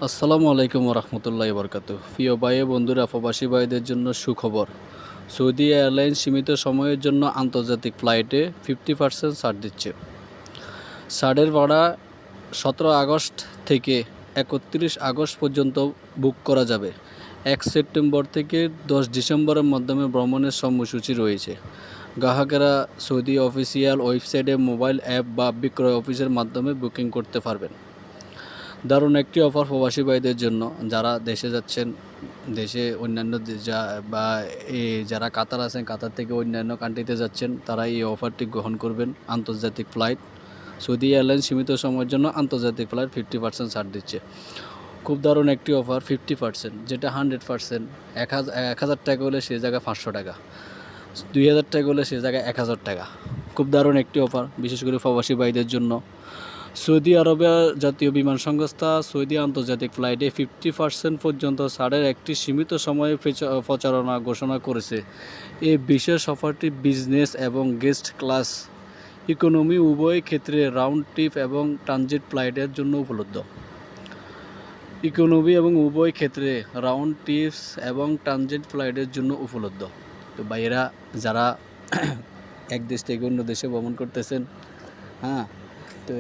আসসালামু আলাইকুম রহমতুল্লাহ বরকাত। প্রিয় ভাই বন্ধুরা, প্রবাসী ভাইদের জন্য সুখবর। সৌদি এয়ারলাইন্স সীমিত সময়ের জন্য আন্তর্জাতিক ফ্লাইটে 50% ছাড় দিচ্ছে। ছাড়ের ভাড়া 17 আগস্ট থেকে 31 আগস্ট পর্যন্ত বুক করা যাবে। 1 সেপ্টেম্বর থেকে 10 ডিসেম্বরের মাধ্যমে ভ্রমণের সময়সূচি রয়েছে। গ্রাহকেরা সৌদি অফিসিয়াল ওয়েবসাইটে মোবাইল অ্যাপ বা বিক্রয় অফিসের মাধ্যমে বুকিং করতে পারবেন। দারুণ একটি অফার প্রবাসী ভাইদের জন্য, যারা দেশে যাচ্ছেন, দেশে অন্যান্য বা যারা কাতার আছেন, কাতার থেকে অন্যান্য কান্ট্রিতে যাচ্ছেন, তারা এই অফারটি গ্রহণ করবেন। আন্তর্জাতিক ফ্লাইট, সৌদি এয়ারলাইন্স সীমিত সময়ের জন্য আন্তর্জাতিক ফ্লাইট 50% ছাড় দিচ্ছে। খুব দারুণ একটি অফার। 50%, যেটা 100%। 1000 টাকা হলে সে জায়গায় 500 টাকা, 2000 টাকা হলে সে জায়গায় 1000 টাকা। খুব দারুণ একটি অফার, বিশেষ করে প্রবাসী ভাইদের জন্য। সৌদি আরবের জাতীয় বিমান সংস্থা সৌদি আন্তর্জাতিক ফ্লাইটে 50% পর্যন্ত ছাড়ের একটি সীমিত সময়ে প্রচারণা ঘোষণা করেছে। এই বিশেষ অফারটি বিজনেস এবং গেস্ট ক্লাস, ইকোনমি উভয় ক্ষেত্রে রাউন্ড ট্রিপ এবং ট্রানজিট ফ্লাইটের জন্য উপলব্ধ। ইকোনমি এবং উভয় ক্ষেত্রে রাউন্ড ট্রিপস এবং ট্রানজিট ফ্লাইটের জন্য উপলব্ধ। তো ভাইয়েরা, যারা এক দেশ থেকে অন্য দেশে ভ্রমণ করতেছেন, হ্যাঁ, তো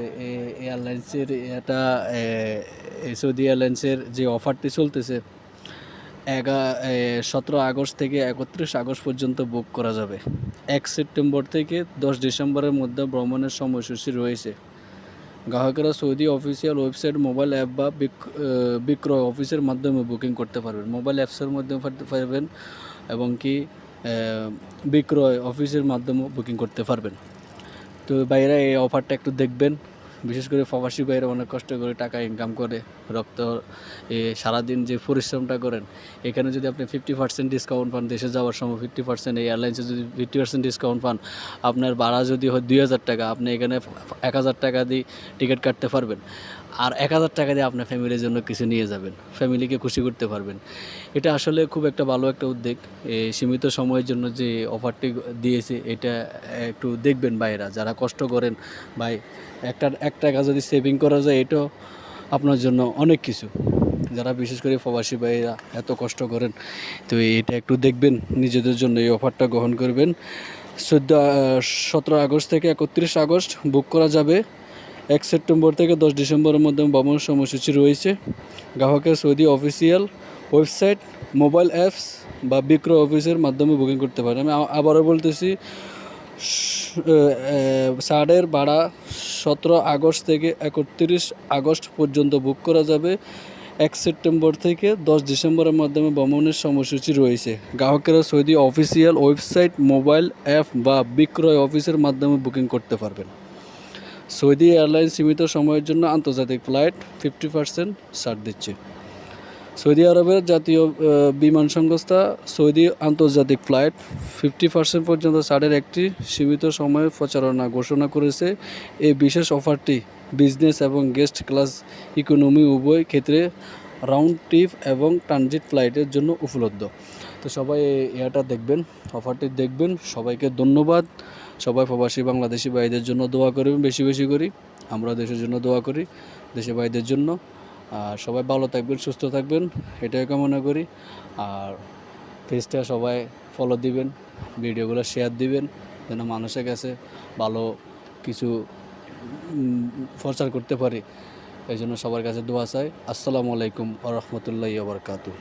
এয়ারলাইন্সের সৌদি এয়ারলাইন্সের যে অফারটি চলতেছে, 17 আগস্ট থেকে 31 আগস্ট পর্যন্ত বুক করা যাবে। 1 সেপ্টেম্বর থেকে 10 ডিসেম্বরের মধ্যে ভ্রমণের সময়সূচি রয়েছে। গ্রাহকেরা Saudi official website, mobile app বা বিক্রয় অফিসের মাধ্যমে বুকিং করতে পারবেন। মোবাইল অ্যাপসের মাধ্যমে পারবেন এবং কি বিক্রয় অফিসের মাধ্যমেও বুকিং করতে পারবেন। তো ভাইয়েরা, এই অফারটা একটু দেখবেন। বিশেষ করে প্রবাসী ভাইয়েরা অনেক কষ্ট করে টাকা ইনকাম করে, রক্ত সারাদিন যে পরিশ্রমটা করেন, এখানে যদি আপনি 50% ডিসকাউন্ট পান, দেশে যাওয়ার সময় 50%, এই এয়ারলাইন্সে যদি 50% ডিসকাউন্ট পান, আপনার ভাড়া যদি হয় 2000 টাকা, আপনি এখানে 1000 টাকা দিয়ে টিকিট কাটতে পারবেন। আর 1000 টাকা দিয়ে আপনার ফ্যামিলির জন্য কিছু নিয়ে যাবেন, ফ্যামিলিকে খুশি করতে পারবেন। এটা আসলে খুব একটা ভালো একটা উদ্যোগ। এই সীমিত সময়ের জন্য যে অফারটি দিয়েছে, এটা একটু দেখবেন ভাইয়েরা, যারা কষ্ট করেন। ভাই, 1 টাকা যদি সেভিং করা যায়, এটাও আপনার জন্য অনেক কিছু। যারা বিশেষ করে প্রবাসী ভাইয়েরা এত কষ্ট করেন, তো এটা একটু দেখবেন, নিজেদের জন্য এই অফারটা গ্রহণ করবেন। 17 আগস্ট থেকে 31 আগস্ট বুক করা যাবে। 1 সেপ্টেম্বর থেকে 10 ডিসেম্বরের মধ্যে ভ্রমণ সময়সূচি রয়েছে। গ্রাহকের Saudi official website, mobile apps বা বিক্রয় অফিসের মাধ্যমে বুকিং করতে পারেন। আমি আবারও বলতেছি, ছাড়ের ভাড়া 17 আগস্ট থেকে 31 আগস্ট পর্যন্ত বুক করা যাবে। 1 সেপ্টেম্বর থেকে 10 ডিসেম্বরের মাধ্যমে ভ্রমণের সময়সূচি রয়েছে। গ্রাহকেরা Saudi official website, mobile app বা বিক্রয় অফিসের মাধ্যমে বুকিং করতে পারবেন। সৌদি এয়ারলাইন্স সীমিত সময়ের জন্য আন্তর্জাতিক ফ্লাইট 50% ছাড় দিচ্ছে। সৌদি আরবের জাতীয় বিমান সংস্থা সৌদি আন্তর্জাতিক ফ্লাইট 50% পর্যন্ত ছাড়ের একটি সীমিত সময়ে প্রচারণা ঘোষণা করেছে। এই বিশেষ অফারটি বিজনেস এবং গেস্ট ক্লাস, ইকোনমি উভয় ক্ষেত্রে রাউন্ড ট্রিপ এবং ট্রানজিট ফ্লাইটের জন্য উপলব্ধ। তো সবাই এটা দেখবেন, অফারটি দেখবেন। সবাইকে ধন্যবাদ। সবাই প্রবাসী বাংলাদেশি ভাইদের জন্য দোয়া করবেন, বেশি বেশি করি। আমরা দেশের জন্য দোয়া করি, দেশে ভাইদের জন্য। আর সবাই ভালো থাকবেন, সুস্থ থাকবেন, এটাই কামনা করি। আর পেজটা সবাই ফলো দিবেন, ভিডিওগুলো শেয়ার দিবেন, যেন মানুষের কাছে ভালো কিছু প্রচার করতে পারি। এই জন্য সবার কাছে দোয়া চাই। আসসালামু আলাইকুম ওয়া রাহমাতুল্লাহি ওয়া বারাকাতুহু।